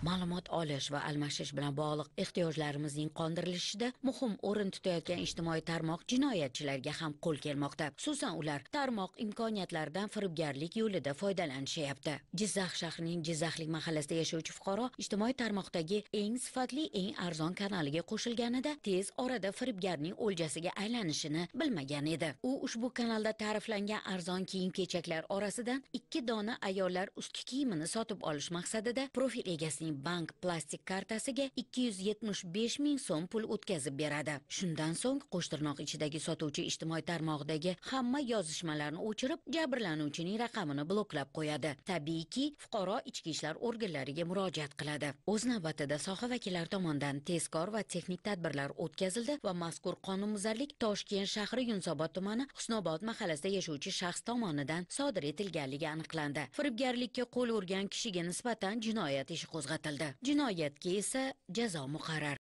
Ma'lumot olish va almashish bilan bog'liq ehtiyojlarimizning qondirilishida muhim o'rin tutayotgan ijtimoiy tarmoq jinoyatchilarga ham qo'l kelmoqda. Xususan ular tarmoq imkoniyatlaridan firibgarlik yo'lida foydalanishyapti. Jizzax shahrining Jizzaxlik mahallasida yashovchi fuqaro ijtimoiy tarmoqdagi eng sifatli, eng arzon kanaliga qo'shilganida tez orada firibgarning o'ljasiga aylanishini bilmagan edi. U ushbu kanalda ta'riflangan arzon kiyim-kechaklar orasidan 2 dona ayollar ustki kiyimini sotib olish maqsadida profil egasining bank plastik kartasiga 275 ming so'm pul o'tkazib beradi. Shundan so'ng qo'shtirnoq ichidagi sotuvchi ijtimoiy tarmoqdagi hamma yozishmalarni o'chirib, jabrlanuvchining raqamini bloklab qo'yadi. Tabiiyki, fuqaro ichki ishlar organlariga murojaat qiladi. O'z navbatida soha vakillari tomonidan tezkor va texnik tadbirlar o'tkazildi va mazkur qonunbuzarlik Toshkent shahri Yunusobod tumani Husnobod mahallasida yashovchi shaxs tomonidan sodir etilganligi aniqlandi. Firibgarlikka qo'l urgan kishiga nisbatan jinoyat ishi qo'zg'atildi. Jinoyatga esa jazo muqarrar.